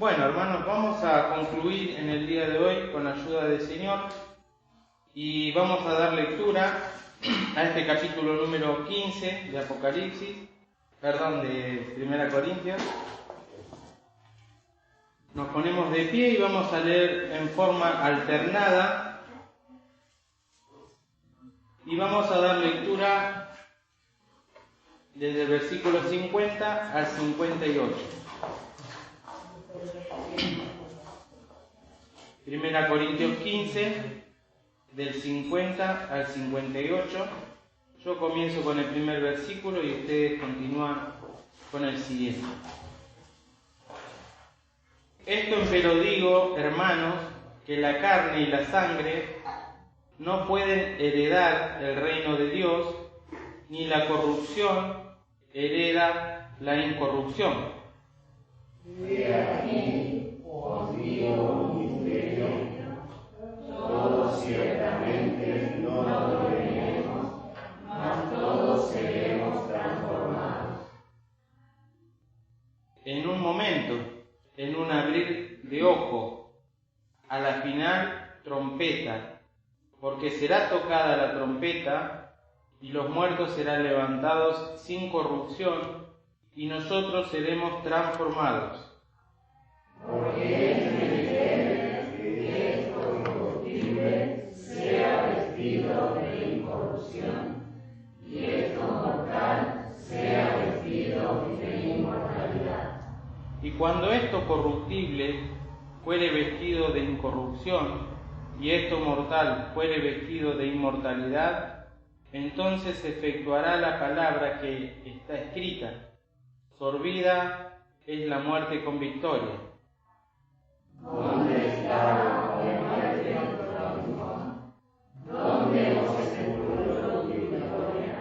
Bueno, hermanos, vamos a concluir en el día de hoy con la ayuda del Señor y vamos a dar lectura a este capítulo número 15 de Apocalipsis, de 1 Corintios. Nos ponemos de pie y vamos a leer en forma alternada y vamos a dar lectura desde el versículo 50 al 58. 1 Corintios 15, del 50 al 58. Yo comienzo con el primer versículo y ustedes continúan con el siguiente. Esto empero digo, hermanos, que la carne y la sangre no pueden heredar el reino de Dios, ni la corrupción hereda la incorrupción. De aquí os digo un misterio, todos ciertamente no lo veremos, mas todos seremos transformados. En un momento, en un abrir de ojo, a la final trompeta, porque será tocada la trompeta y los muertos serán levantados sin corrupción y nosotros seremos transformados. Porque es menester que esto incorruptible sea vestido de incorrupción y esto mortal sea vestido de inmortalidad. Y cuando esto corruptible fuere vestido de incorrupción y esto mortal fuere vestido de inmortalidad, entonces se efectuará la palabra que está escrita: sorbida es la muerte con victoria. ¿Dónde está, oh muerte, tu triunfo? ¿Dónde, oh sepulcro, tu victoria?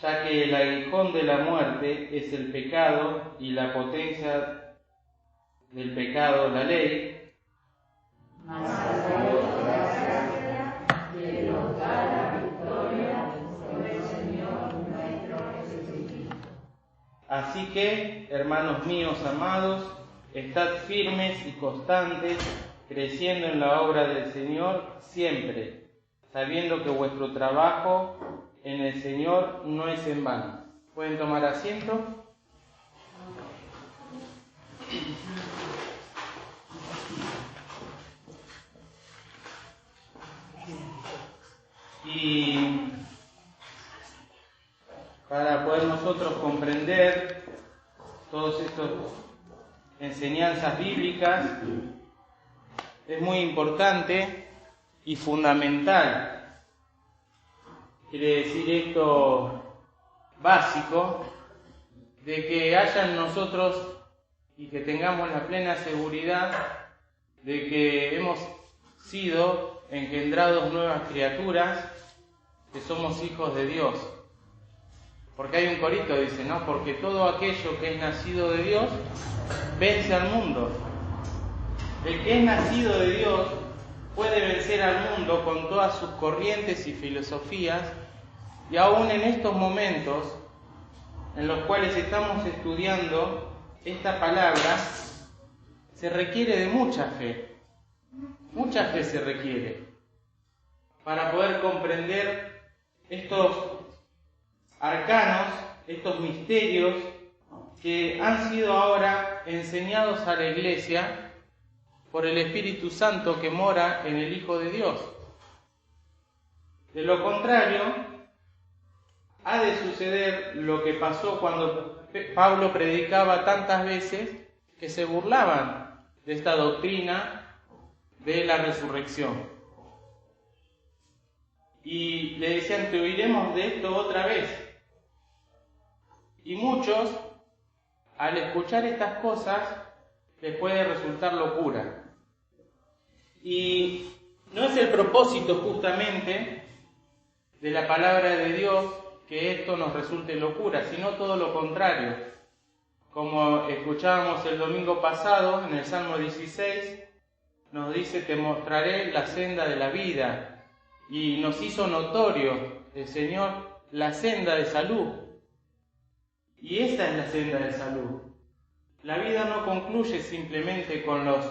Ya que el aguijón de la muerte es el pecado y la potencia del pecado la ley, mas a Dios gracias que nos da la victoria por el Señor nuestro Jesucristo. Así que, hermanos míos amados, estad firmes y constantes, creciendo en la obra del Señor siempre, sabiendo que vuestro trabajo en el Señor no es en vano. ¿Pueden tomar asiento? Y para poder nosotros comprender todas estas enseñanzas bíblicas, es muy importante y fundamental. Quiere decir esto básico, de que haya en nosotros y que tengamos la plena seguridad de que hemos sido engendrados nuevas criaturas, que somos hijos de Dios. Porque hay un corito, dice, ¿no? Porque todo aquello que es nacido de Dios vence al mundo. El que es nacido de Dios puede vencer al mundo con todas sus corrientes y filosofías, y aún en estos momentos en los cuales estamos estudiando esta palabra, se requiere de mucha fe. Mucha fe se requiere para poder comprender estos arcanos, estos misterios que han sido ahora enseñados a la Iglesia por el Espíritu Santo que mora en el Hijo de Dios. De lo contrario, ha de suceder lo que pasó cuando Pablo predicaba tantas veces, que se burlaban de esta doctrina de la resurrección. Y le decían: te oiremos de esto otra vez. Y muchos, al escuchar estas cosas, les puede resultar locura. Y no es el propósito justamente de la palabra de Dios que esto nos resulte locura, sino todo lo contrario. Como escuchábamos el domingo pasado en el Salmo 16, nos dice: te mostraré la senda de la vida. Y nos hizo notorio el Señor la senda de salud. Y esta es la senda de salud. La vida no concluye simplemente con los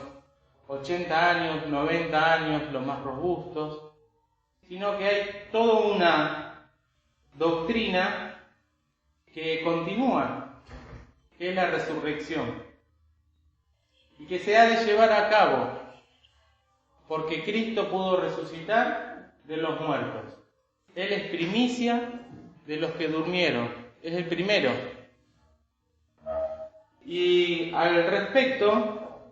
80 años, 90 años, los más robustos, sino que hay toda una doctrina que continúa, que es la resurrección, y que se ha de llevar a cabo, porque Cristo pudo resucitar de los muertos. Él es primicia de los que durmieron, es el primero. Y al respecto,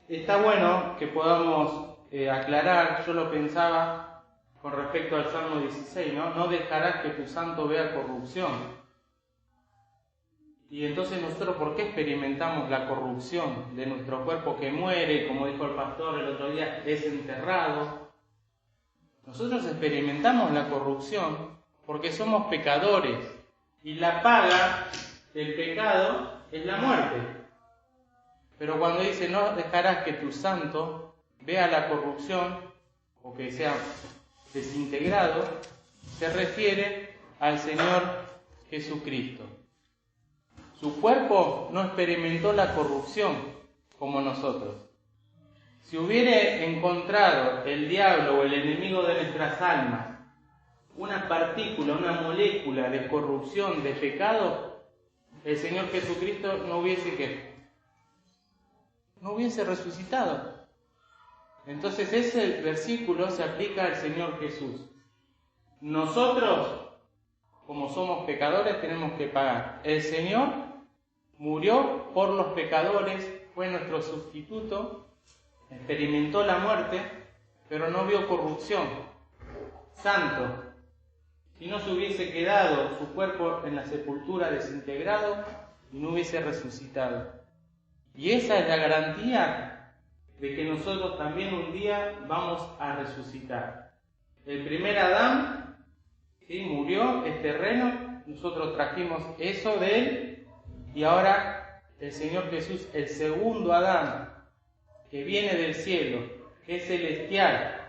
está bueno que podamos aclarar, yo lo pensaba con respecto al Salmo 16, ¿no? No dejarás que tu santo vea corrupción. Y entonces nosotros, ¿por qué experimentamos la corrupción de nuestro cuerpo que muere? Como dijo el pastor el otro día, es enterrado. Nosotros experimentamos la corrupción porque somos pecadores y la paga del pecado es la muerte. Pero cuando dice no dejarás que tu santo vea la corrupción o que sea desintegrado, se refiere al Señor Jesucristo. Su cuerpo no experimentó la corrupción como nosotros. Si hubiera encontrado el diablo o el enemigo de nuestras almas una partícula, una molécula de corrupción, de pecado, el Señor Jesucristo no hubiese resucitado. Entonces ese versículo se aplica al Señor Jesús. Nosotros, como somos pecadores, tenemos que pagar. El Señor murió por los pecadores, fue nuestro sustituto, experimentó la muerte, pero no vio corrupción. Santo. Si no se hubiese quedado su cuerpo en la sepultura desintegrado y no hubiese resucitado. Y esa es la garantía de que nosotros también un día vamos a resucitar. El primer Adán, ¿sí?, murió, es terreno, nosotros trajimos eso de él, y ahora el Señor Jesús, el segundo Adán, que viene del cielo, que es celestial,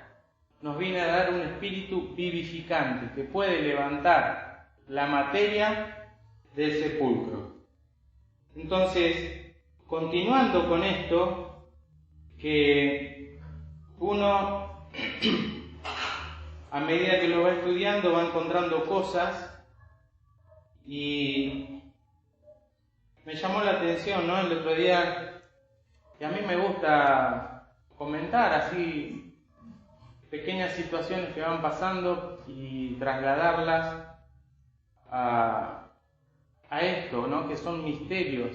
nos viene a dar un espíritu vivificante que puede levantar la materia del sepulcro. Entonces, continuando con esto, que uno a medida que lo va estudiando va encontrando cosas, y me llamó la atención, ¿no?, el otro día, que a mí me gusta comentar así pequeñas situaciones que van pasando y trasladarlas a esto, ¿no?, que son misterios,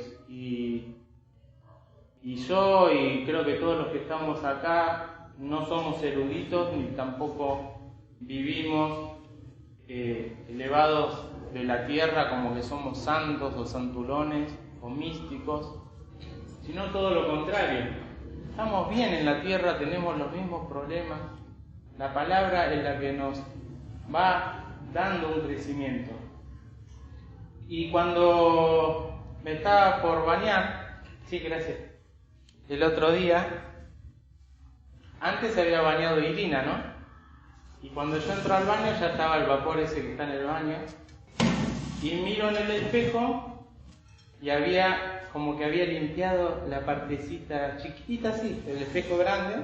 y yo, y creo que todos los que estamos acá, no somos eruditos ni tampoco vivimos elevados de la tierra como que somos santos o santurones o místicos, sino todo lo contrario. Estamos bien en la tierra, tenemos los mismos problemas. La palabra es la que nos va dando un crecimiento. Y cuando me estaba por bañar, sí, gracias, el otro día, antes se había bañado Irina, ¿no? Y cuando yo entro al baño ya estaba el vapor ese que está en el baño, y miro en el espejo y había como que había limpiado la partecita chiquitita así, el espejo grande,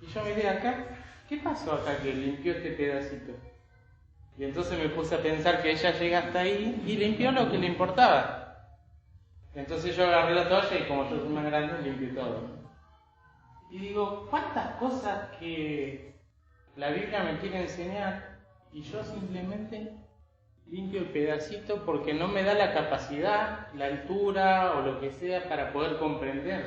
y yo miré acá, ¿qué pasó acá que limpió este pedacito? Y entonces me puse a pensar que ella llega hasta ahí y limpió lo que le importaba. Entonces yo agarré la toalla y como yo soy más grande, limpié todo. Y digo, ¿cuántas cosas que la Biblia me quiere enseñar y yo simplemente limpio el pedacito porque no me da la capacidad, la altura o lo que sea para poder comprender?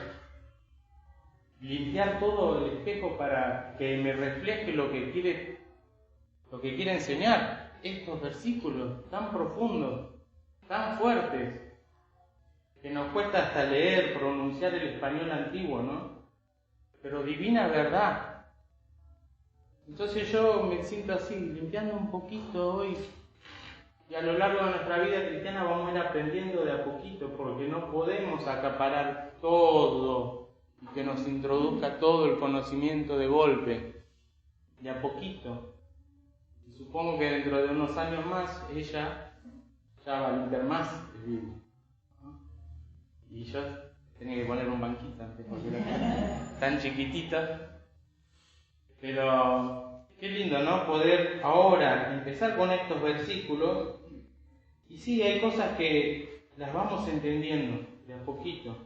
Limpiar todo el espejo para que me refleje lo que quiere enseñar. Estos versículos tan profundos, tan fuertes, que nos cuesta hasta leer, pronunciar el español antiguo, ¿no? Pero divina verdad. Entonces yo me siento así, limpiando un poquito hoy, y a lo largo de nuestra vida cristiana vamos a ir aprendiendo de a poquito, porque no podemos acaparar todo y que nos introduzca todo el conocimiento de golpe, de a poquito. Y supongo que dentro de unos años más ella ya va a limpiar más el libro, ¿no? y yo tenía que poner un banquito antes porque era tan chiquitita. Pero qué lindo, ¿no? Poder ahora empezar con estos versículos. Y sí, hay cosas que las vamos entendiendo de a poquito.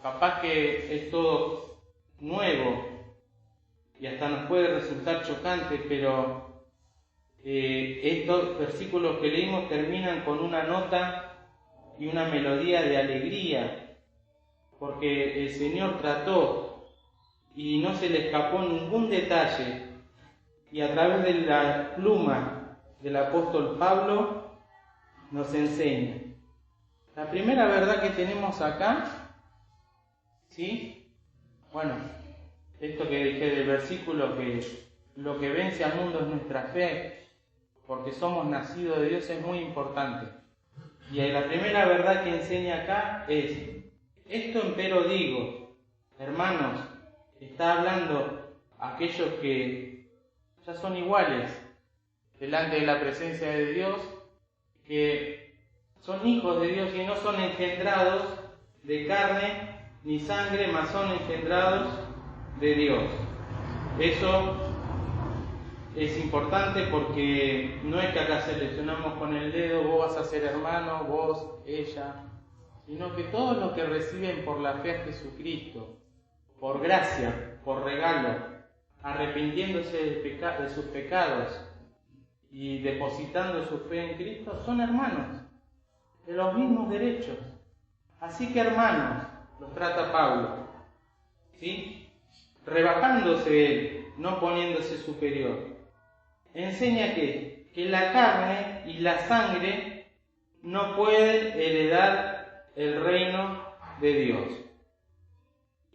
Capaz que es todo nuevo y hasta nos puede resultar chocante, pero estos versículos que leímos terminan con una nota y una melodía de alegría, porque el Señor trató y no se le escapó ningún detalle, y a través de la pluma del apóstol Pablo nos enseña. La primera verdad que tenemos acá, ¿sí? Bueno, esto que dije del versículo, que lo que vence al mundo es nuestra fe, porque somos nacidos de Dios, es muy importante. Y la primera verdad que enseña acá es: esto empero digo, hermanos, está hablando a aquellos que ya son iguales delante de la presencia de Dios, que son hijos de Dios y no son engendrados de carne ni sangre, mas son engendrados de Dios. Eso es importante porque no es que acá seleccionamos con el dedo, vos vas a ser hermano, vos, ella, sino que todos los que reciben por la fe a Jesucristo, por gracia, por regalo, arrepintiéndose de sus pecados y depositando su fe en Cristo, son hermanos, de los mismos derechos. Así que hermanos, los trata Pablo, ¿sí? Rebajándose él, no poniéndose superior. Enseña que la carne y la sangre no pueden heredar el reino de Dios.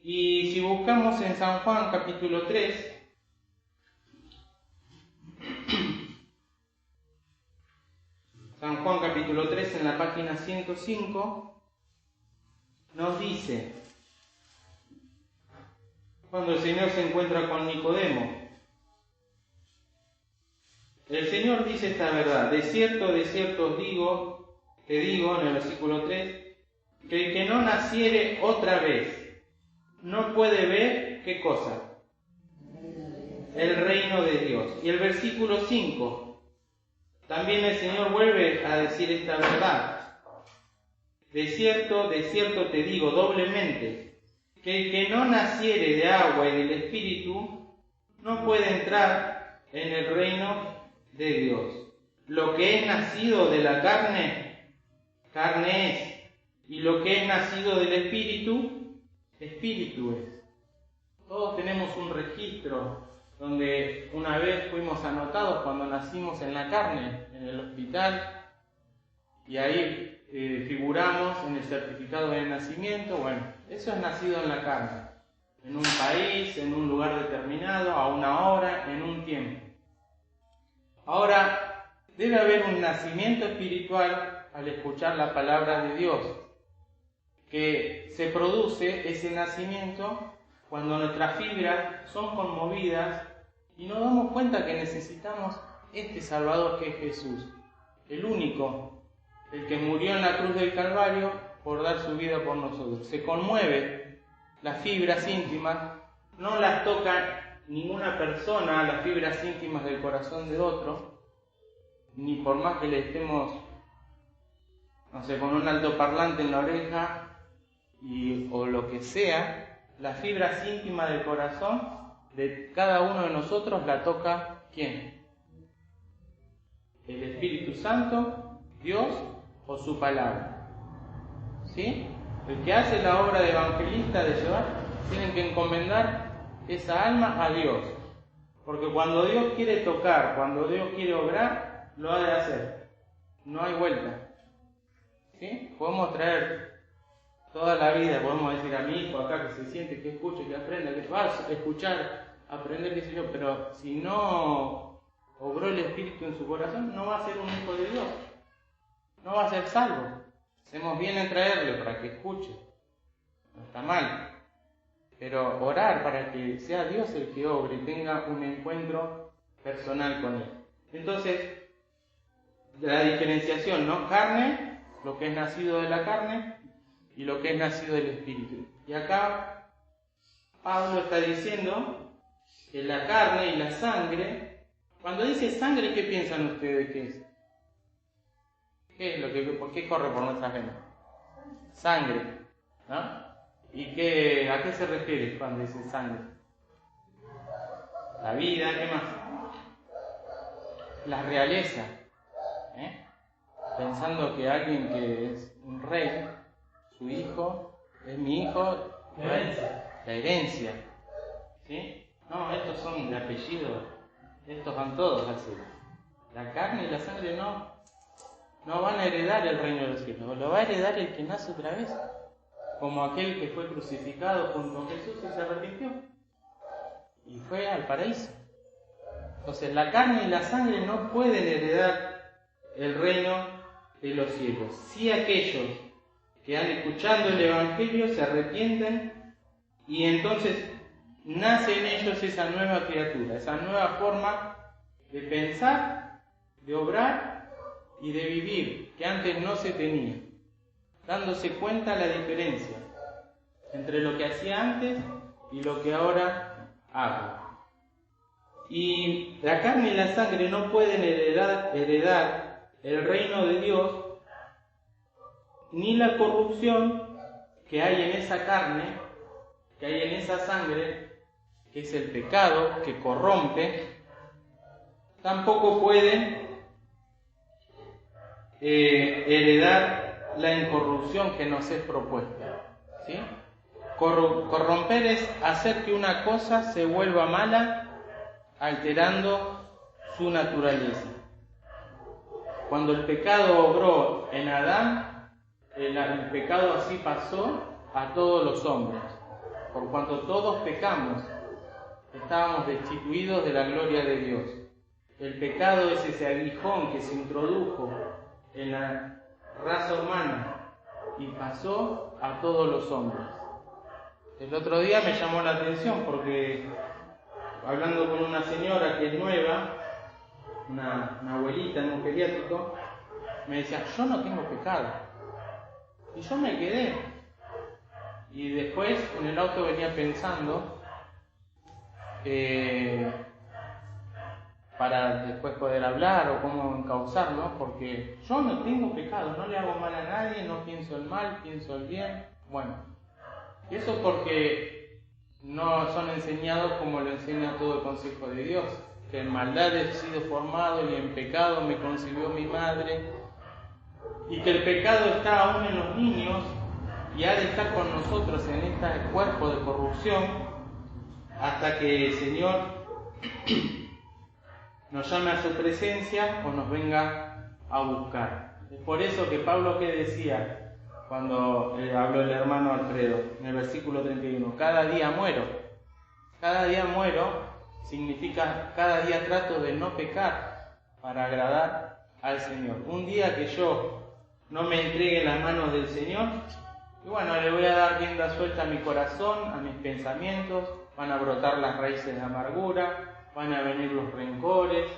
Y si buscamos en San Juan capítulo 3, San Juan capítulo 3 en la página 105, nos dice, cuando el Señor se encuentra con Nicodemo, el Señor dice esta verdad: de cierto os digo, te digo, en el versículo 3, que el que no naciere otra vez no puede ver, ¿qué cosa? El reino de Dios. Y el versículo 5, también el Señor vuelve a decir esta verdad: de cierto te digo, doblemente, que el que no naciere de agua y del Espíritu no puede entrar en el reino de Dios. Lo que es nacido de la carne, carne es, y lo que es nacido del Espíritu, Espíritu es. Todos tenemos un registro donde una vez fuimos anotados cuando nacimos en la carne, en el hospital, y ahí figuramos en el certificado de nacimiento. Bueno, eso es nacido en la carne, en un país, en un lugar determinado, a una hora, en un tiempo. Ahora, debe haber un nacimiento espiritual al escuchar la palabra de Dios, que se produce ese nacimiento cuando nuestras fibras son conmovidas y nos damos cuenta que necesitamos este Salvador que es Jesús, el único, el que murió en la cruz del Calvario por dar su vida por nosotros. Se conmueve las fibras íntimas, no las toca ninguna persona, las fibras íntimas del corazón de otro, ni por más que le estemos, no sé, con un altoparlante en la oreja o lo que sea, las fibras íntimas del corazón de cada uno de nosotros la toca ¿quién? El Espíritu Santo, Dios o su palabra. ¿Sí? El que hace la obra de evangelista, de llevar, tienen que encomendar esa alma a Dios. Porque cuando Dios quiere tocar, cuando Dios quiere obrar, lo ha de hacer. No hay vuelta. ¿Sí? Podemos traer toda la vida, podemos decir a mi hijo acá que se siente, que escuche, que aprenda, que va a escuchar, aprender, qué sé yo, pero si no obró el Espíritu en su corazón, no va a ser un hijo de Dios. No va a ser salvo. Hacemos bien en traerle para que escuche. No está mal. Pero orar para que sea Dios el que obre y tenga un encuentro personal con Él. Entonces, la diferenciación, ¿no? Carne, lo que es nacido de la carne, y lo que es nacido del Espíritu. Y acá Pablo está diciendo que la carne y la sangre, cuando dice sangre, ¿qué piensan ustedes que es? ¿Qué es lo que, por qué corre por nuestras venas? Sangre, ¿no? ¿Y a qué se refiere cuando dice sangre? La vida, ¿qué más? La realeza, pensando que alguien que es un rey, su hijo, es mi hijo, la herencia, ¿sí? No, estos son de apellido, estos van todos así. La carne y la sangre no van a heredar el reino de los cielos, lo va a heredar el que nace otra vez, como aquel que fue crucificado junto a Jesús y se arrepintió y fue al paraíso. Entonces la carne y la sangre no pueden heredar el reino de los cielos. Sí aquellos que han escuchado el Evangelio se arrepienten y entonces nace en ellos esa nueva criatura, esa nueva forma de pensar, de obrar y de vivir, que antes no se tenía, dándose cuenta la diferencia entre lo que hacía antes y lo que ahora hago. Y la carne y la sangre no pueden heredar el reino de Dios, ni la corrupción que hay en esa carne, que hay en esa sangre, que es el pecado que corrompe, tampoco pueden heredar la incorrupción que nos es propuesta, ¿sí? Corromper es hacer que una cosa se vuelva mala, alterando su naturaleza. Cuando el pecado obró en Adán, el pecado así pasó a todos los hombres. Por cuanto todos pecamos, estábamos destituidos de la gloria de Dios. El pecado es ese aguijón que se introdujo en la raza humana y pasó a todos los hombres. El otro día me llamó la atención porque hablando con una señora que es nueva, una abuelita en un geriátrico, me decía, yo no tengo pecado. Y yo me quedé. Y después en el auto venía pensando, para después poder hablar o cómo encauzarlo, porque yo no tengo pecado, no le hago mal a nadie, no pienso el mal, pienso el bien. Bueno, y eso porque no son enseñados como lo enseña todo el consejo de Dios, que en maldad he sido formado y en pecado me concibió mi madre, y que el pecado está aún en los niños y ha de estar con nosotros en este cuerpo de corrupción hasta que el Señor nos llame a su presencia o nos venga a buscar. Es por eso que Pablo, que decía cuando habló el hermano Alfredo en el versículo 31, cada día muero. Cada día muero significa cada día trato de no pecar para agradar al Señor. Un día que yo no me entregue en las manos del Señor, y bueno, le voy a dar rienda suelta a mi corazón, a mis pensamientos, van a brotar las raíces de amargura, van a venir los rencores,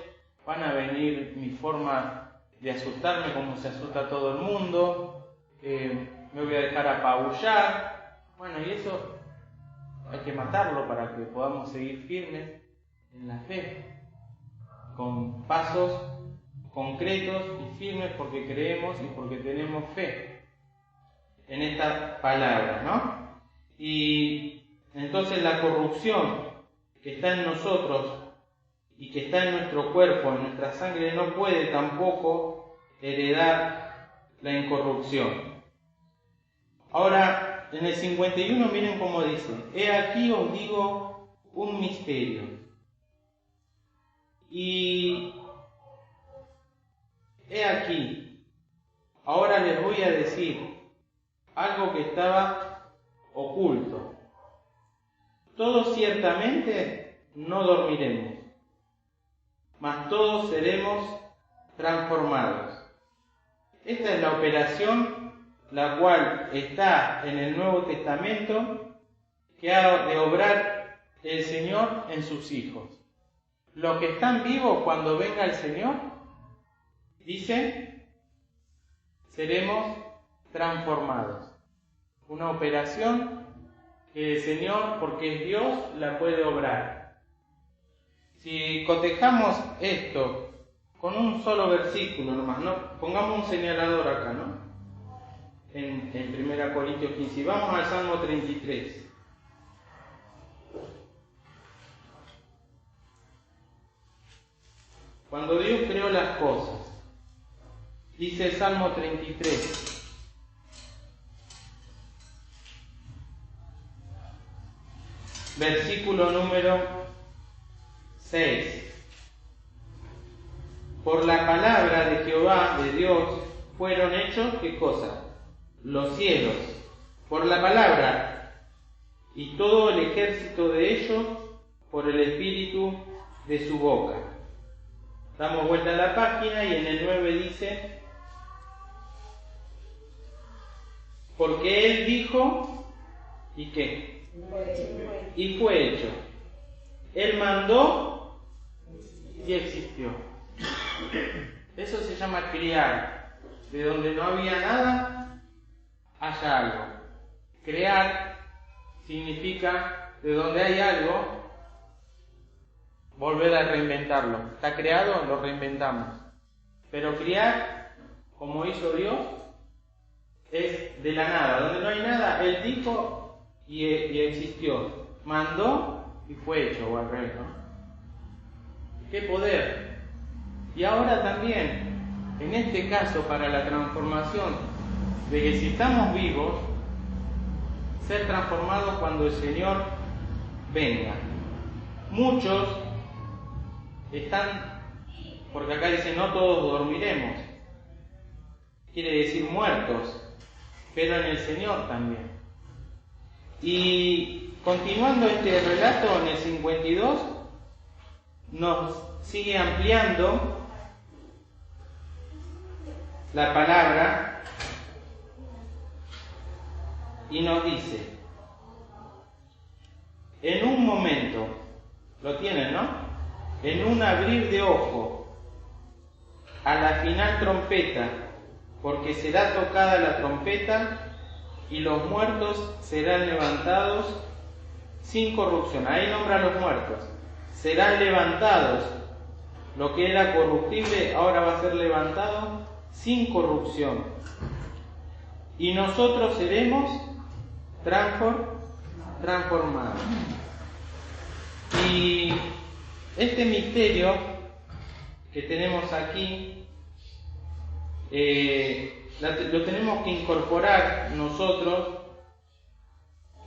van a venir mi forma de asustarme como se asusta todo el mundo, me voy a dejar apabullar. Bueno, y eso hay que matarlo para que podamos seguir firmes en la fe, con pasos concretos y firmes porque creemos y porque tenemos fe en esta palabra, ¿no? Y entonces la corrupción que está en nosotros y que está en nuestro cuerpo, en nuestra sangre, no puede tampoco heredar la incorrupción. Ahora, en el 51 miren cómo dice: he aquí os digo un misterio. Y he aquí, ahora les voy a decir algo que estaba oculto. Todos ciertamente no dormiremos, mas todos seremos transformados. Esta es la operación la cual está en el Nuevo Testamento que ha de obrar el Señor en sus hijos. Los que están vivos cuando venga el Señor, dice, seremos transformados. una operación que el Señor, porque es Dios, la puede obrar. Si cotejamos esto con un solo versículo nomás, ¿no? Pongamos un señalador acá, ¿no? En 1 Corintios 15. Y vamos al Salmo 33. Cuando Dios creó las cosas, dice el Salmo 33, versículo número 6. Por la palabra de Jehová, de Dios, fueron hechos, ¿qué cosa? Los cielos. Por la palabra, y todo el ejército de ellos, por el espíritu de su boca. Damos vuelta a la página y en el 9 dice, porque Él dijo, ¿y qué? Y fue hecho. Él mandó y existió. Eso se llama crear. De donde no había nada, haya algo. Crear significa, de donde hay algo, volver a reinventarlo. Está creado, lo reinventamos. Pero crear, como hizo Dios, es de la nada. Donde no hay nada, Él dijo y existió. Mandó y fue hecho, o al revés, ¿no? ¡Qué poder! Y ahora también, en este caso, para la transformación, de que si estamos vivos, ser transformados cuando el Señor venga. Muchos están, porque acá dice no todos dormiremos, quiere decir muertos, pero en el Señor también. Y continuando este relato, en el 52 nos sigue ampliando la palabra y nos dice, en un momento, lo tienen, ¿no? En un abrir de ojo, a la final trompeta, porque será tocada la trompeta y los muertos serán levantados sin corrupción. Ahí nombra a los muertos. Serán levantados. Lo que era corruptible ahora va a ser levantado sin corrupción. Y nosotros seremos transformados. Y este misterio que tenemos aquí lo tenemos que incorporar nosotros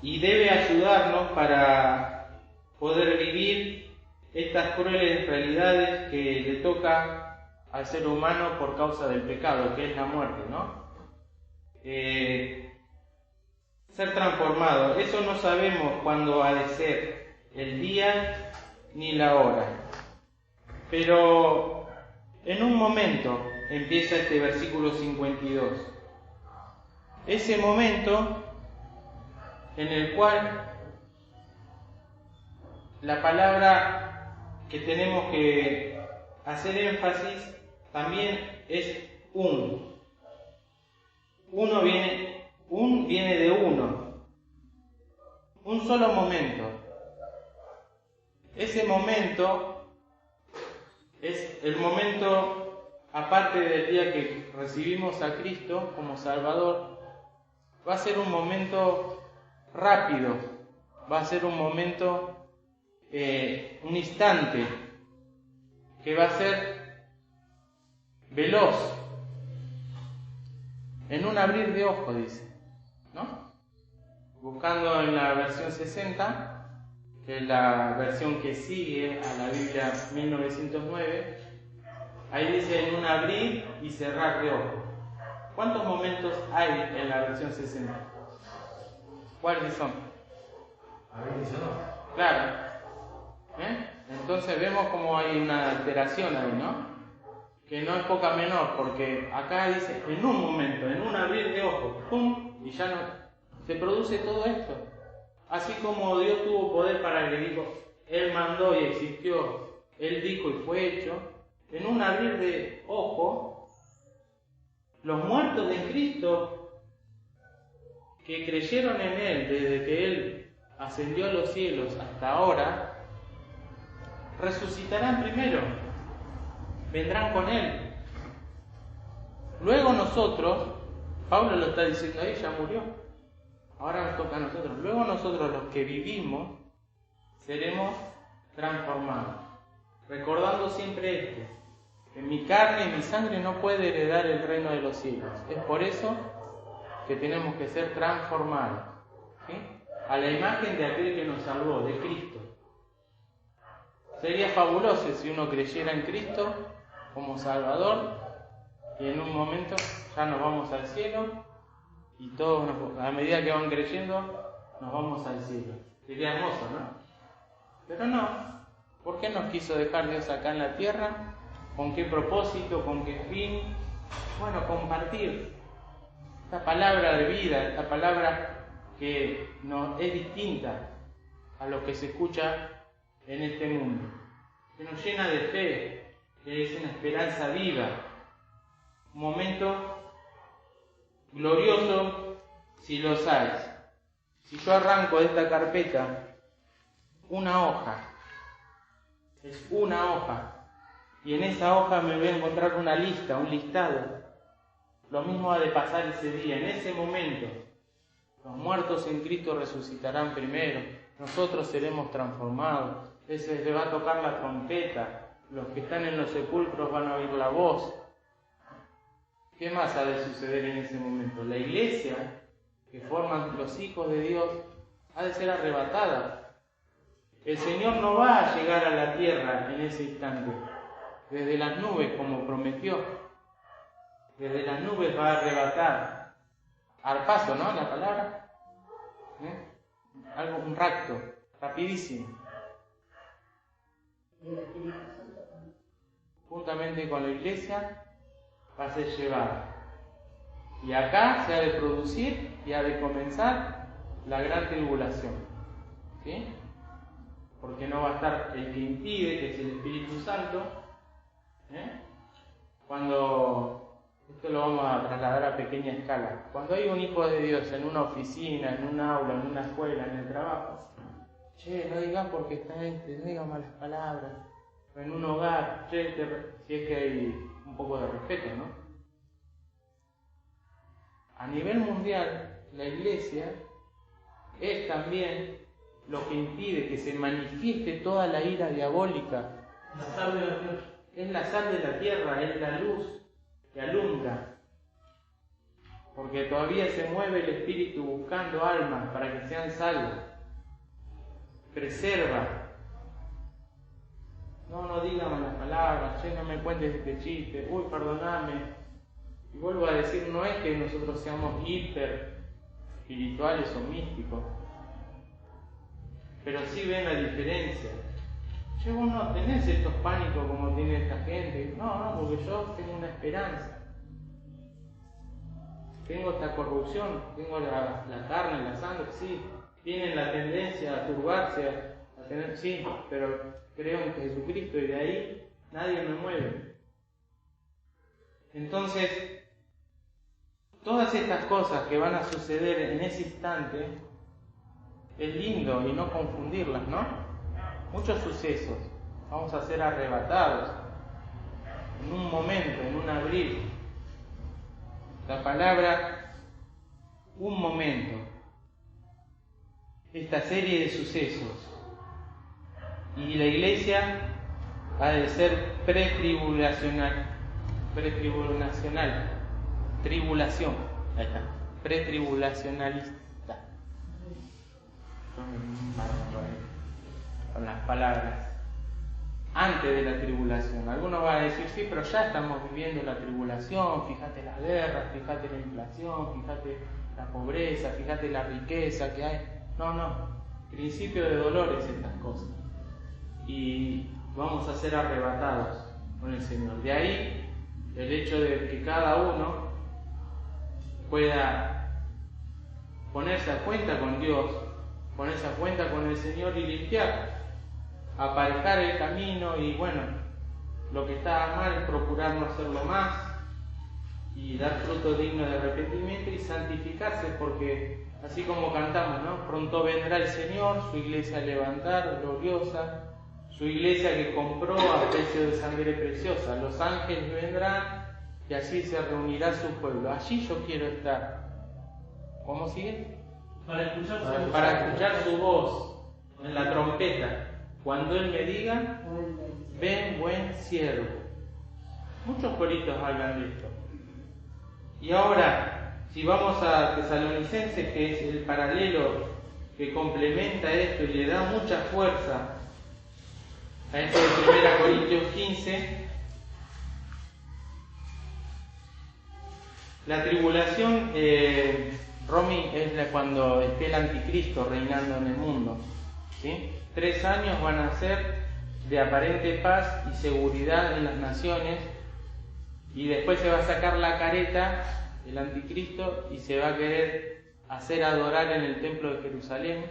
y debe ayudarnos para poder vivir estas crueles realidades que le toca al ser humano por causa del pecado, que es la muerte, ¿no? Ser transformado, eso no sabemos cuándo ha de ser, el día ni la hora. Pero en un momento empieza este versículo 52. Ese momento en el cual la palabra que tenemos que hacer énfasis también es un. Viene de uno. Un solo momento. Ese momento es el momento, aparte del día que recibimos a Cristo como Salvador, va a ser un momento rápido, va a ser un momento, un instante, que va a ser veloz, en un abrir de ojos, dice, ¿no? Buscando en la versión 60, que es la versión que sigue a la Biblia 1909, ahí dice en un abrir y cerrar de ojos. ¿Cuántos momentos hay en la versión 60? ¿Cuáles son? Abrir y cerrar. Claro. Entonces vemos como hay una alteración ahí, ¿no? Que no es poca menor, porque acá dice en un momento, en un abrir de ojos, ¡pum! Y ya no se produce todo esto. Así como Dios tuvo poder para que dijo, Él mandó y existió, Él dijo y fue hecho, en un abrir de ojos, los muertos de Cristo, que creyeron en Él desde que Él ascendió a los cielos hasta ahora, resucitarán primero, vendrán con Él. Luego nosotros, Pablo lo está diciendo ahí, ya murió, ahora nos toca a nosotros. Luego nosotros, los que vivimos, seremos transformados, recordando siempre esto, que mi carne y mi sangre no puede heredar el reino de los cielos. Es por eso que tenemos que ser transformados, ¿sí?, a la imagen de aquel que nos salvó, de Cristo. Sería fabuloso si uno creyera en Cristo como Salvador y en un momento ya nos vamos al cielo y todos, a medida que van creyendo, nos vamos al cielo. Sería hermoso, ¿no? Pero no. ¿Por qué nos quiso dejar Dios acá en la tierra? ¿Con qué propósito? ¿Con qué fin? Bueno, compartir esta palabra de vida, esta palabra que no es distinta a lo que se escucha en este mundo, que nos llena de fe, que es una esperanza viva, un momento glorioso si lo sabes. Si yo arranco de esta carpeta una hoja, es una hoja, y en esa hoja me voy a encontrar una lista, un listado. Lo mismo ha de pasar ese día, en ese momento. Los muertos en Cristo resucitarán primero, nosotros seremos transformados, se va a tocar la trompeta, los que están en los sepulcros van a oír la voz. ¿Qué más ha de suceder en ese momento? La iglesia, que forman los hijos de Dios, ha de ser arrebatada. El Señor no va a llegar a la tierra en ese instante, desde las nubes como prometió. Desde las nubes va a arrebatar. Arpazo, ¿no? La palabra. Algo, un rapto, rapidísimo. Juntamente con la iglesia va a ser llevada. Y acá se ha de producir y ha de comenzar la gran tribulación. ¿Sí? Porque no va a estar el que impide, que es el Espíritu Santo. Cuando, esto lo vamos a trasladar a pequeña escala, cuando hay un hijo de Dios en una oficina, en un aula, en una escuela, en el trabajo, no digas porque está no digas malas palabras, en un hogar, si es que hay un poco de respeto, ¿no? A nivel mundial, la iglesia es también lo que impide que se manifieste toda la ira diabólica. La sal de la tierra. Es la sal de la tierra, es la luz que alumbra. Porque todavía se mueve el Espíritu buscando almas para que sean salvas. Preserva. No digan malas palabras, no me cuentes este chiste, perdoname. Y vuelvo a decir, no es que nosotros seamos hiper espirituales o místicos, pero sí ven la diferencia. Vos no tenés estos pánicos como tiene esta gente. No, porque yo tengo una esperanza. Tengo esta corrupción, tengo la carne, la sangre, sí. Tienen la tendencia a turbarse, a tener, sí, pero creo en Jesucristo y de ahí nadie me mueve. Entonces, todas estas cosas que van a suceder en ese instante, es lindo y no confundirlas, ¿no? Muchos sucesos, vamos a ser arrebatados en un momento, en un abrir. La palabra, un momento, esta serie de sucesos. Y la iglesia ha de ser tribulación, ahí está, pretribulacionalista. Con las palabras, antes de la tribulación. Algunos van a decir, sí, pero ya estamos viviendo la tribulación, fíjate las guerras, fíjate la inflación, fíjate la pobreza, fíjate la riqueza que hay. No, principio de dolores estas cosas. Y vamos a ser arrebatados con el Señor. De ahí el hecho de que cada uno pueda ponerse a cuenta con Dios, ponerse a cuenta con el Señor y limpiar, aparejar el camino y lo que está mal es procurar no hacerlo más y dar fruto digno de arrepentimiento y santificarse, porque Así como cantamos, ¿no? Pronto vendrá el Señor, su iglesia a levantar, gloriosa, su iglesia que compró a precio de sangre preciosa. Los ángeles vendrán y allí se reunirá su pueblo. Allí yo quiero estar. ¿Cómo sigue? Para escuchar Para escuchar su voz en la trompeta. Cuando Él me diga, ven buen siervo. Muchos coritos hablan de esto. Y ahora, si vamos a Tesalonicenses, que es el paralelo que complementa esto y le da mucha fuerza a esto de 1 Corintios 15, la tribulación, Romy, es cuando esté el anticristo reinando en el mundo, ¿sí? 3 años van a ser de aparente paz y seguridad en las naciones, y después se va a sacar la careta el anticristo y se va a querer hacer adorar en el templo de Jerusalén,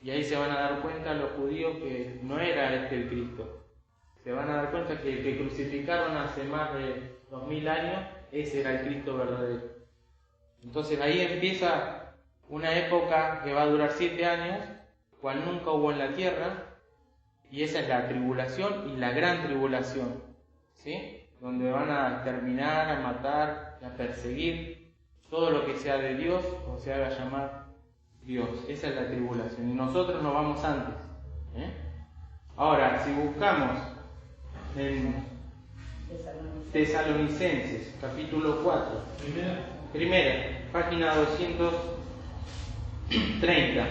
y ahí se van a dar cuenta los judíos que no era este el Cristo. Se van a dar cuenta que el que crucificaron hace más de 2000 años, ese era el Cristo verdadero. Entonces ahí empieza una época que va a durar 7 años, cual nunca hubo en la tierra, y esa es la tribulación y la gran tribulación, ¿sí? Donde van a exterminar, a matar, a perseguir todo lo que sea de Dios o se haga llamar Dios. Esa es la tribulación, y nosotros nos vamos antes, ¿eh? Ahora, si buscamos en Tesalonicenses, capítulo 4, primera, página 230,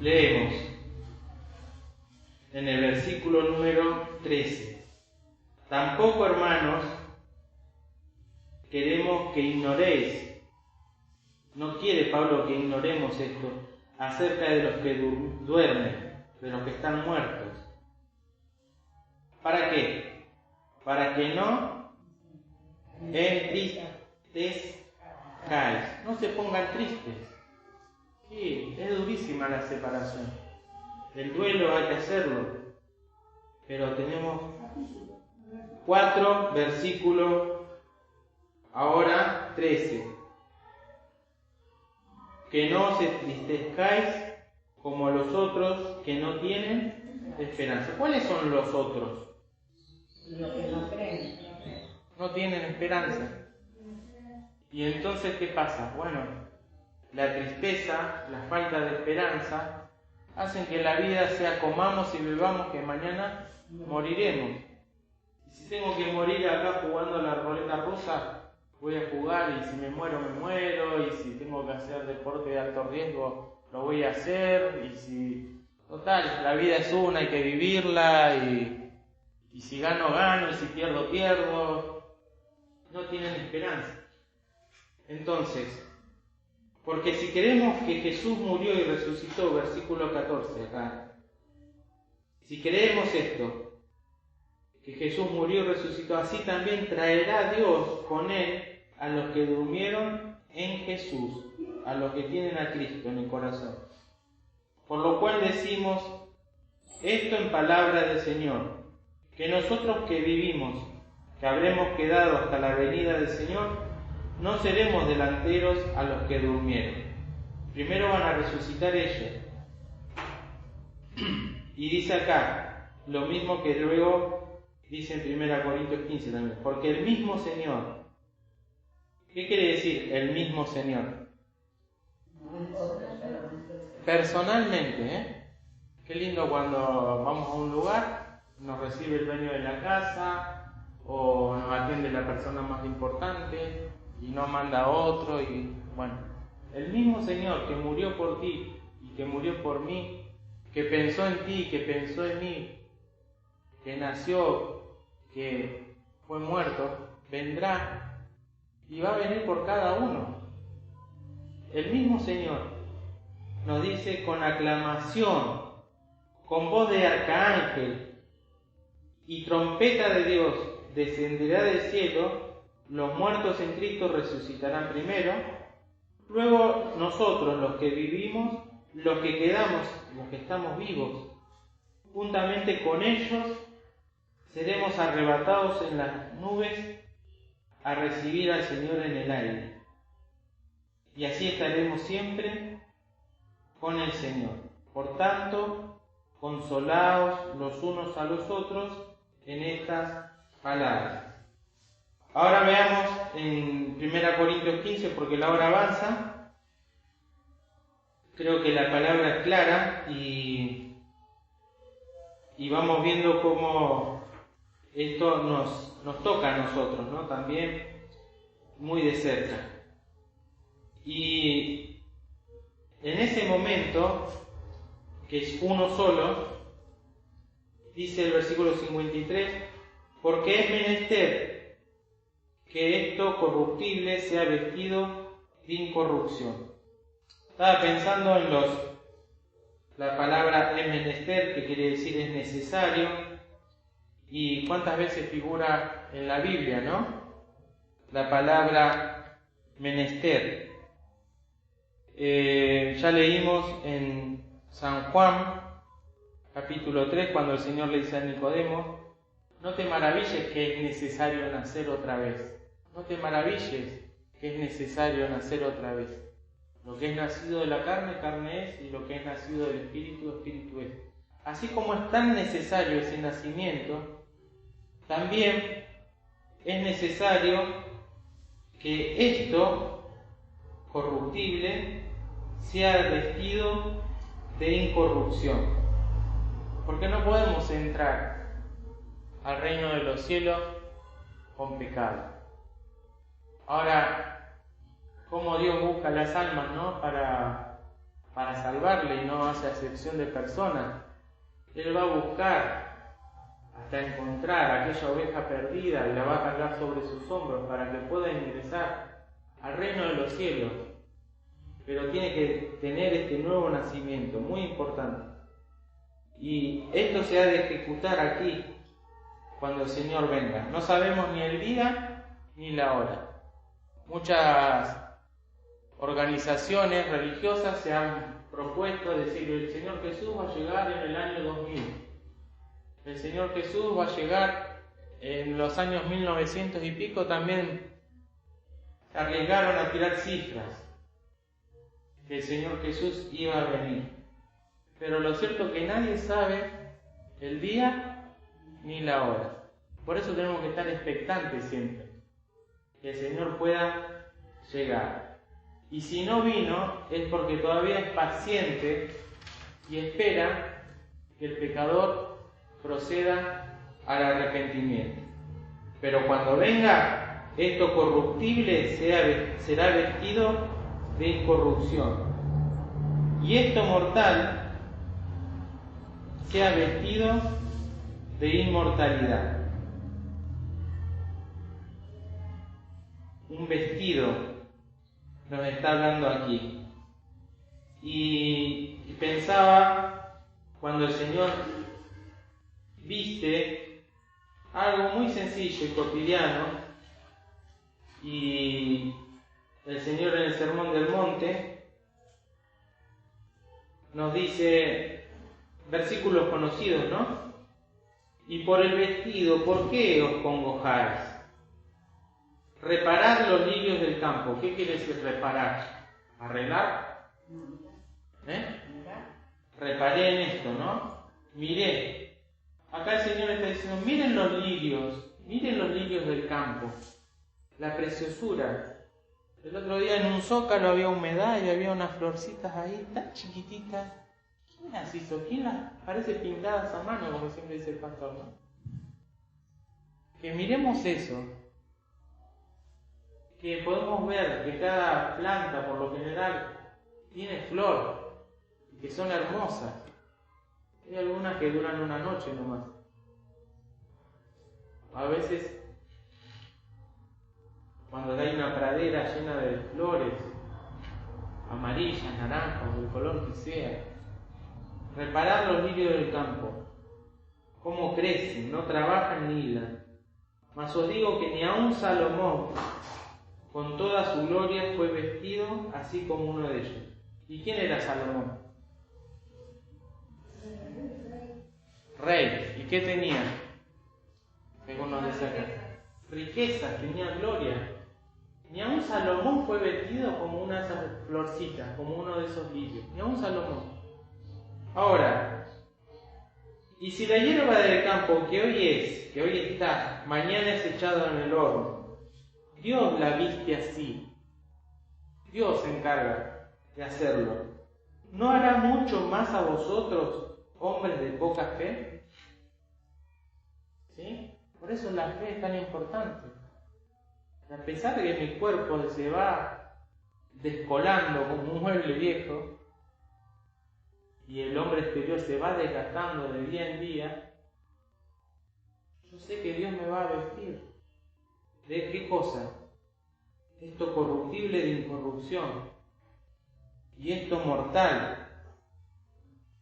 leemos en el versículo número 13. Tampoco, hermanos, queremos que ignoréis, no quiere Pablo que ignoremos esto, acerca de los que duermen, de los que están muertos. ¿Para qué? Para que no entristezcáis, no se pongan tristes. Sí, es durísima la separación. El duelo hay que hacerlo. Pero tenemos 4 versículos, ahora 13. Que no os entristezcáis como los otros que no tienen esperanza. ¿Cuáles son los otros? Los que no creen. No tienen esperanza. Y entonces, ¿qué pasa? Bueno, la tristeza, la falta de esperanza, hacen que la vida sea comamos y bebamos, que mañana moriremos. Y si tengo que morir acá jugando a la ruleta rusa, voy a jugar, y si me muero, me muero, y si tengo que hacer deporte de alto riesgo, lo voy a hacer, y si... Total, la vida es una, hay que vivirla, y si gano, gano, y si pierdo, pierdo. No tienen esperanza. Entonces, porque si creemos que Jesús murió y resucitó, versículo 14 acá, si creemos esto, que Jesús murió y resucitó, así también traerá Dios con Él a los que durmieron en Jesús, a los que tienen a Cristo en el corazón. Por lo cual decimos esto en palabra del Señor, que nosotros que vivimos, que habremos quedado hasta la venida del Señor, no seremos delanteros a los que durmieron. Primero van a resucitar ellos. Y dice acá, lo mismo que luego dice en 1 Corintios 15 también, porque el mismo Señor. ¿Qué quiere decir el mismo Señor? Personalmente, ¿eh? Qué lindo cuando vamos a un lugar, nos recibe el dueño de la casa, o nos atiende la persona más importante, y no manda a otro, y bueno, el mismo Señor que murió por ti, y que murió por mí, que pensó en ti, que pensó en mí, que nació, que fue muerto, vendrá, y va a venir por cada uno. El mismo Señor nos dice con aclamación, con voz de arcángel y trompeta de Dios, descenderá del cielo, los muertos en Cristo resucitarán primero, luego nosotros, los que vivimos, los que quedamos, los que estamos vivos, juntamente con ellos, seremos arrebatados en las nubes a recibir al Señor en el aire. y así estaremos siempre con el Señor. Por tanto, consolaos los unos a los otros en estas palabras. Ahora veamos en 1 Corintios 15, porque la hora avanza. Creo que la palabra es clara y vamos viendo cómo esto nos toca a nosotros, ¿no? También muy de cerca. Y en ese momento, que es uno solo, dice el versículo 53, porque es menester que esto corruptible sea vestido de incorrupción. Estaba pensando en la palabra es menester, que quiere decir es necesario, y cuántas veces figura en la Biblia, ¿no? La palabra menester. Ya leímos en San Juan, capítulo 3, cuando el Señor le dice a Nicodemo, no te maravilles que es necesario nacer otra vez. No te maravilles que es necesario nacer otra vez. Lo que es nacido de la carne, carne es, y lo que es nacido del Espíritu, Espíritu es. Así como es tan necesario ese nacimiento, también es necesario que esto corruptible sea vestido de incorrupción. Porque no podemos entrar al reino de los cielos con pecado. Ahora, cómo Dios busca las almas, ¿no? Para salvarle y no hace acepción de personas. Él va a buscar hasta encontrar a aquella oveja perdida y la va a cargar sobre sus hombros para que pueda ingresar al reino de los cielos. Pero tiene que tener este nuevo nacimiento, muy importante. Y esto se ha de ejecutar aquí, cuando el Señor venga. No sabemos ni el día ni la hora. Muchas organizaciones religiosas se han propuesto decir el Señor Jesús va a llegar en el año 2000. El Señor Jesús va a llegar en los años 1900 y pico. También se arriesgaron a tirar cifras que el Señor Jesús iba a venir. Pero lo cierto es que nadie sabe el día ni la hora. Por eso tenemos que estar expectantes siempre, que el Señor pueda llegar. Y si no vino, es porque todavía es paciente y espera que el pecador proceda al arrepentimiento. Pero cuando venga, esto corruptible será vestido de incorrupción, y esto mortal sea vestido de inmortalidad. Un vestido nos está hablando aquí. Y pensaba, cuando el Señor viste algo muy sencillo y cotidiano, y el Señor en el Sermón del Monte nos dice versículos conocidos, ¿no? Y por el vestido, ¿por qué os congojáis? Reparad los lirios del campo. ¿Qué quiere decir reparar? ¿Arreglar? Reparé en esto, ¿no? Miré. Acá el Señor está diciendo, miren los lirios del campo. La preciosura. El otro día en un zócalo había humedad y había unas florcitas ahí tan chiquititas. ¿Quién las hizo? ¿Quién las parece pintadas a mano, como siempre dice el pastor, ¿no? Que miremos eso. Que podemos ver que cada planta, por lo general, tiene flor y que son hermosas. Hay algunas que duran una noche nomás. A veces, cuando hay una pradera llena de flores, amarillas, naranjas, del color que sea, reparad los lirios del campo, cómo crecen, no trabajan ni hilan. Mas os digo que ni aun Salomón, con toda su gloria, fue vestido así como uno de ellos. ¿Y quién era Salomón? Rey. ¿Y qué tenía? Según nos dice acá. Riquezas, tenía gloria. Ni aun Salomón fue vestido como una de esas florcitas, como uno de esos lirios. Ni aun Salomón. Ahora, y si la hierba del campo que hoy está, mañana es echado en el horno, Dios la viste así. Dios se encarga de hacerlo. ¿No hará mucho más a vosotros, hombres de poca fe? ¿Sí? Por eso la fe es tan importante. A pesar de que mi cuerpo se va descolando como un mueble viejo y el hombre exterior se va desgastando de día en día, yo sé que Dios me va a vestir. ¿De qué cosa? Esto corruptible de incorrupción y esto mortal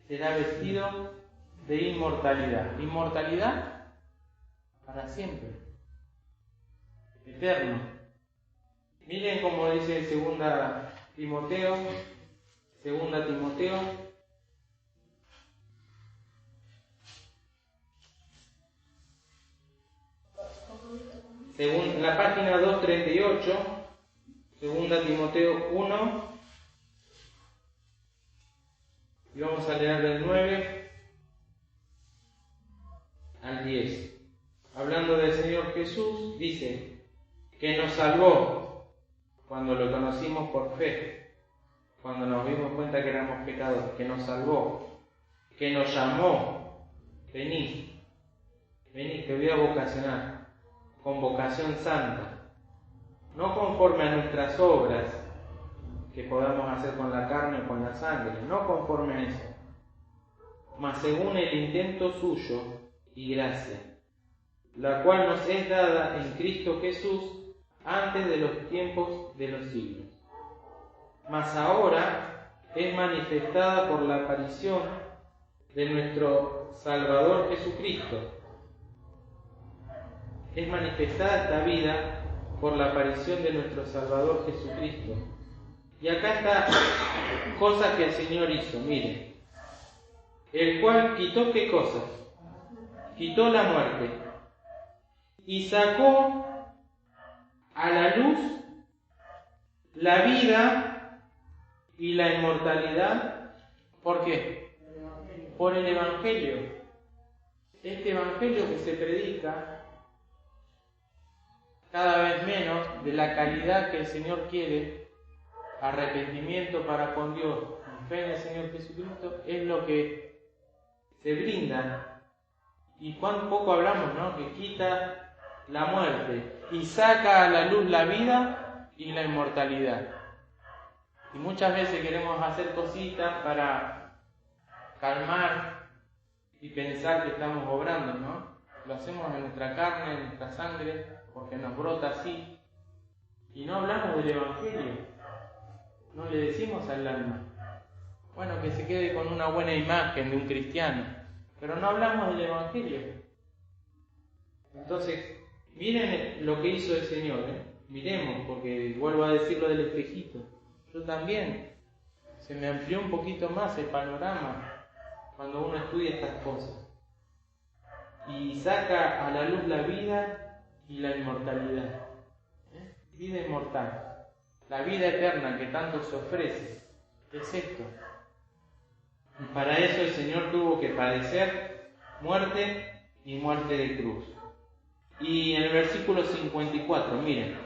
será vestido de inmortalidad. Inmortalidad para siempre, eterno. Miren como dice 2 Timoteo, según la página 238, 2 Timoteo 1, y vamos a leer del 9 al 10. Hablando del Señor Jesús, dice que nos salvó cuando lo conocimos por fe, cuando nos dimos cuenta que éramos pecadores, que nos salvó, que nos llamó, venid, te voy a vocacionar, con vocación santa, no conforme a nuestras obras que podamos hacer con la carne o con la sangre, no conforme a eso, mas según el intento suyo y gracia, la cual nos es dada en Cristo Jesús antes de los tiempos de los siglos. Mas ahora es manifestada por la aparición de nuestro Salvador Jesucristo. Es manifestada esta vida por la aparición de nuestro Salvador Jesucristo. Y acá está cosa que el Señor hizo, miren. El cual quitó ¿qué cosa? Quitó la muerte. Y sacó a la luz la vida y la inmortalidad. ¿Por qué? Por el Evangelio. Este Evangelio que se predica cada vez menos de la calidad que el Señor quiere, arrepentimiento para con Dios, fe en el Señor Jesucristo, es lo que se brinda. Y cuán poco hablamos, ¿no? Que quita la muerte y saca a la luz la vida y la inmortalidad. Y muchas veces queremos hacer cositas para calmar y pensar que estamos obrando, ¿no? Lo hacemos en nuestra carne, en nuestra sangre, porque nos brota así. Y no hablamos del Evangelio. No le decimos al alma, bueno, que se quede con una buena imagen de un cristiano, pero no hablamos del Evangelio. Entonces, miren lo que hizo el Señor, miremos, porque vuelvo a decir lo del espejito. Yo también, se me amplió un poquito más el panorama cuando uno estudia estas cosas. Y saca a la luz la vida y la inmortalidad. Vida inmortal. La vida eterna que tanto se ofrece es esto. Y para eso el Señor tuvo que padecer muerte y muerte de cruz. Y en el versículo 54, miren,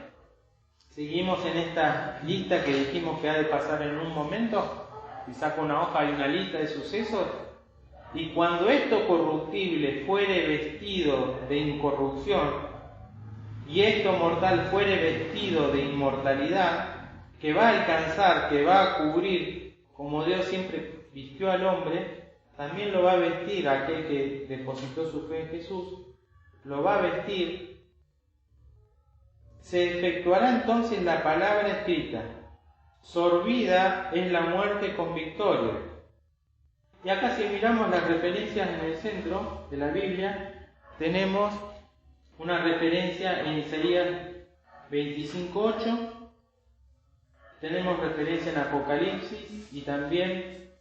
seguimos en esta lista que dijimos que ha de pasar en un momento. Y saco una hoja y una lista de sucesos. Y cuando esto corruptible fuere vestido de incorrupción, y esto mortal fuere vestido de inmortalidad, que va a alcanzar, que va a cubrir, como Dios siempre vistió al hombre, también lo va a vestir a aquel que depositó su fe en Jesús, lo va a vestir. Se efectuará entonces la palabra escrita: sorbida es la muerte con victoria. Y acá, si miramos las referencias en el centro de la Biblia, tenemos una referencia en Isaías 25:8, tenemos referencia en Apocalipsis y también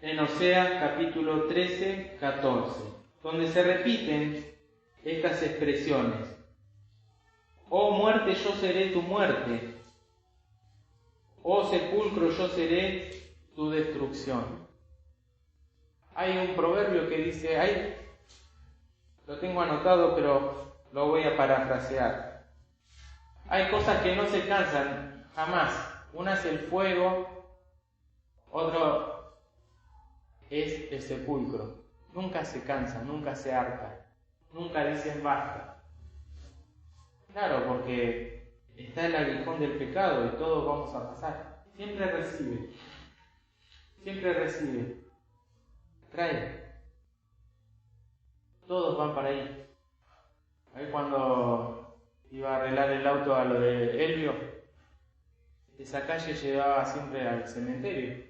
en Oseas capítulo 13:14, donde se repiten estas expresiones. Oh muerte, yo seré tu muerte. Oh sepulcro, yo seré tu destrucción. Hay un proverbio que dice, lo tengo anotado, pero lo voy a parafrasear. Hay cosas que no se cansan jamás. Una es el fuego, otro es el sepulcro. Nunca se cansa, nunca se harta, nunca dicen basta. Claro, porque está el aguijón del pecado y todos vamos a pasar. Siempre recibe. Trae. Todos van para ahí. Ahí cuando iba a arreglar el auto a lo de Elvio, esa calle llevaba siempre al cementerio.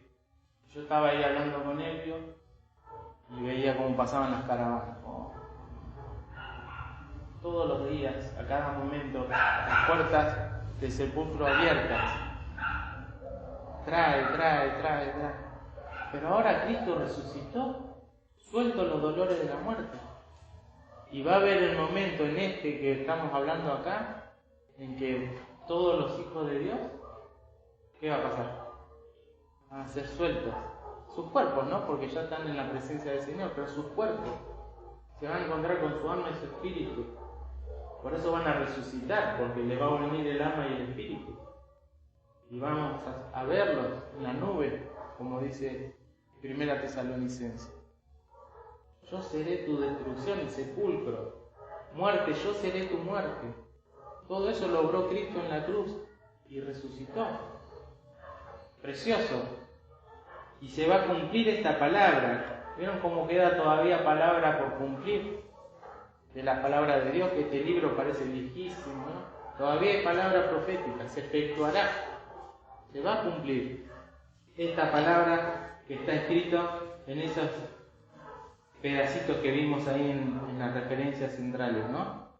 Yo estaba ahí hablando con Elvio y veía cómo pasaban las caravanas. Todos los días, a cada momento, las puertas del sepulcro abiertas. Trae. Pero ahora Cristo resucitó, suelto los dolores de la muerte. Y va a haber el momento en este que estamos hablando acá, en que todos los hijos de Dios, ¿qué va a pasar? Van a ser sueltos. Sus cuerpos, ¿no? Porque ya están en la presencia del Señor, pero sus cuerpos se van a encontrar con su alma y su espíritu. Por eso van a resucitar, porque le va a unir el alma y el espíritu. Y vamos a verlos en la nube, como dice 1 Tesalonicenses. Yo seré tu destrucción y sepulcro. Muerte, yo seré tu muerte. Todo eso logró Cristo en la cruz y resucitó. Precioso. Y se va a cumplir esta palabra. ¿Vieron cómo queda todavía palabra por cumplir? De la palabra de Dios, que este libro parece viejísimo, ¿no? Todavía hay palabra profética, se efectuará, se va a cumplir esta palabra que está escrito en esos pedacitos que vimos ahí en las referencias centrales, ¿no?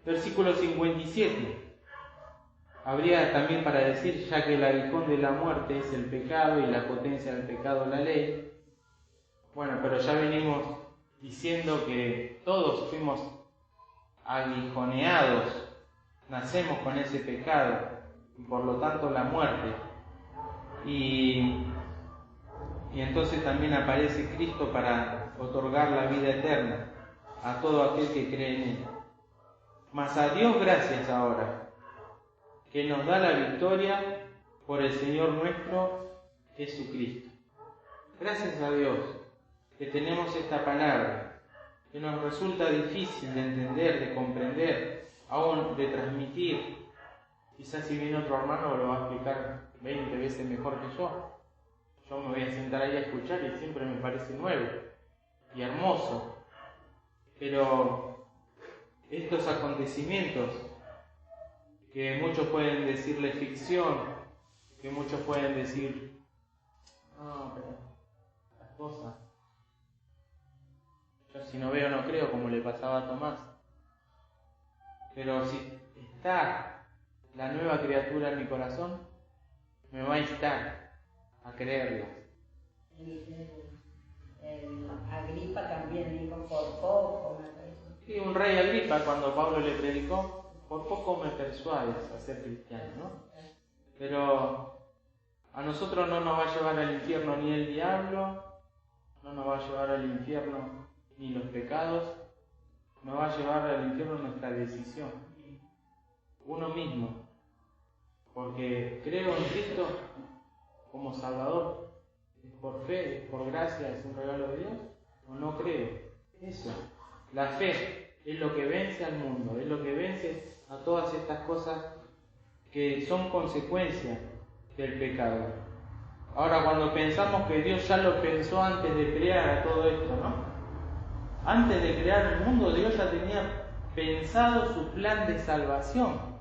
Versículo 57. Habría también para decir, ya que el aguijón de la muerte es el pecado y la potencia del pecado la ley. Bueno, pero ya venimos diciendo que todos fuimos aguijoneados, nacemos con ese pecado y por lo tanto la muerte. Y entonces también aparece Cristo para otorgar la vida eterna a todo aquel que cree en Él. Mas a Dios gracias ahora, que nos da la victoria por el Señor nuestro Jesucristo. Gracias a Dios que tenemos esta palabra, que nos resulta difícil de entender, de comprender, aún de transmitir. Quizás si viene otro hermano lo va a explicar 20 veces mejor que yo. Yo me voy a sentar ahí a escuchar y siempre me parece nuevo y hermoso. Pero estos acontecimientos, que muchos pueden decirle ficción, que muchos pueden decir, no, pero las cosas, yo si no veo no creo, como le pasaba a Tomás. Pero si está la nueva criatura en mi corazón, me va a instar a creerla. Agripa también dijo, por poco me persuades. Sí, un rey Agripa, cuando Pablo le predicó, por poco me persuades a ser cristiano, ¿no? Pero a nosotros no nos va a llevar al infierno ni el diablo, no nos va a llevar al infierno ni los pecados, nos va a llevar al infierno nuestra decisión, uno mismo, porque creo en Cristo como Salvador, es por fe, es por gracia, es un regalo de Dios, o no creo. Eso, la fe es lo que vence al mundo, es lo que vence a todas estas cosas que son consecuencias del pecado. Ahora, cuando pensamos que Dios ya lo pensó antes de crear a todo esto, ¿no? Antes de crear el mundo, Dios ya tenía pensado su plan de salvación.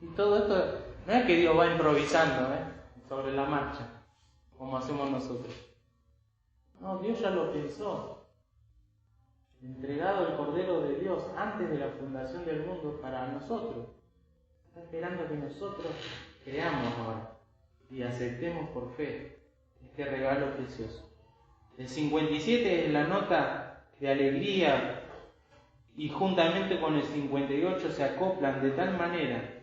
Y todo esto no es que Dios va improvisando, sobre la marcha, como hacemos nosotros. No, Dios ya lo pensó. Entregado el Cordero de Dios antes de la fundación del mundo para nosotros. Está esperando que nosotros creamos ahora y aceptemos por fe este regalo precioso. El 57 es la nota de alegría y juntamente con el 58 se acoplan de tal manera.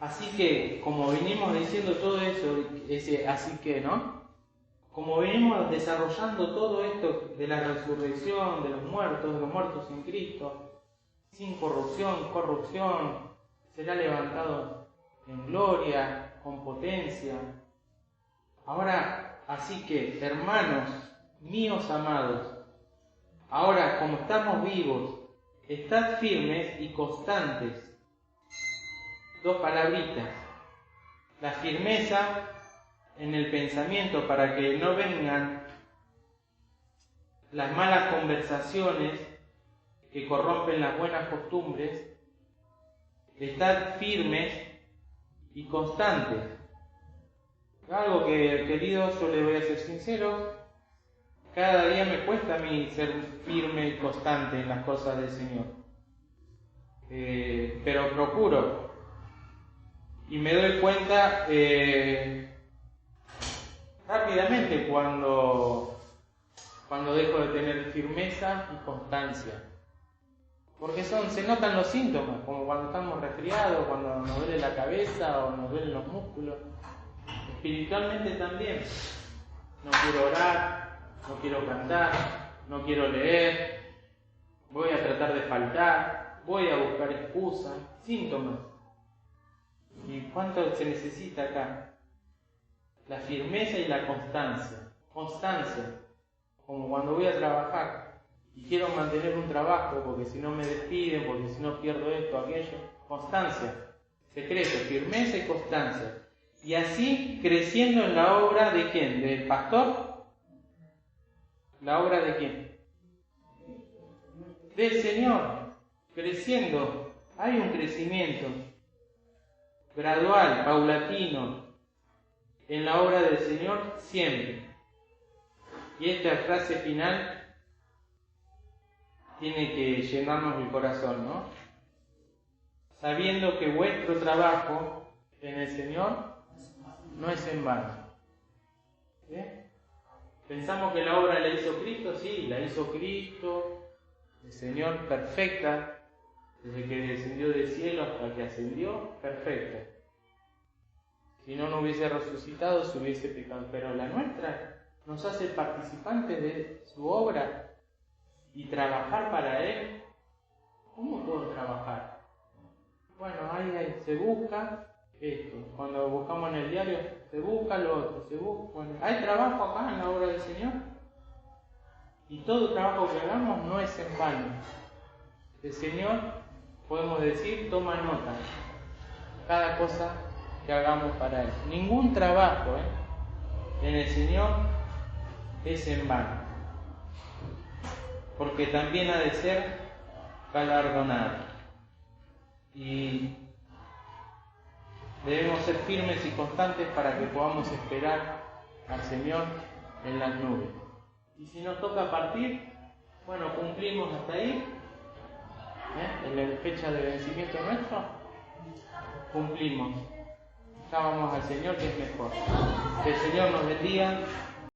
Así que, como venimos diciendo todo eso, así que, ¿no? Como venimos desarrollando todo esto de la resurrección de los muertos en Cristo, sin corrupción, será levantado en gloria, con potencia. Ahora, así que, hermanos míos amados, ahora como estamos vivos, estad firmes y constantes. 2 palabritas. La firmeza en el pensamiento para que no vengan las malas conversaciones que corrompen las buenas costumbres. Estad firmes y constantes. Algo que, queridos, yo les voy a ser sincero, cada día me cuesta a mí ser firme y constante en las cosas del Señor. Pero procuro. Y me doy cuenta rápidamente cuando dejo de tener firmeza y constancia. Porque se notan los síntomas, como cuando estamos resfriados, cuando nos duele la cabeza o nos duelen los músculos. Espiritualmente también. No quiero orar, no quiero cantar, no quiero leer, voy a tratar de faltar, voy a buscar excusas, síntomas. ¿Y cuánto se necesita acá? La firmeza y la constancia. Constancia, como cuando voy a trabajar y quiero mantener un trabajo porque si no me despiden, porque si no pierdo esto, aquello. Constancia, secreto, firmeza y constancia. Y así creciendo en la obra de ¿quién? ¿Del pastor? ¿La obra de quién? Del Señor. Creciendo. Hay un crecimiento gradual, paulatino, en la obra del Señor siempre. Y esta frase final tiene que llenarnos el corazón, ¿no? Sabiendo que vuestro trabajo en el Señor no es en vano. ¿Sí? Pensamos que la obra la hizo Cristo, sí, la hizo Cristo, el Señor perfecta, desde que descendió del cielo hasta que ascendió, perfecta. Si no hubiese resucitado, se hubiese pecado. Pero la nuestra nos hace participantes de su obra y trabajar para Él. ¿Cómo puedo trabajar? Bueno, ahí se busca esto. Cuando buscamos en el diario, se busca lo otro, se busca. Bueno, hay trabajo acá en la obra del Señor. Y todo trabajo que hagamos no es en vano. El Señor, podemos decir, toma nota. Cada cosa que hagamos para Él. Ningún trabajo en el Señor es en vano. Porque también ha de ser galardonado. Y debemos ser firmes y constantes para que podamos esperar al Señor en las nubes. Y si nos toca partir, bueno, cumplimos hasta ahí, en la fecha de vencimiento nuestro, cumplimos. Ya vamos al Señor, que es mejor. Que el Señor nos bendiga.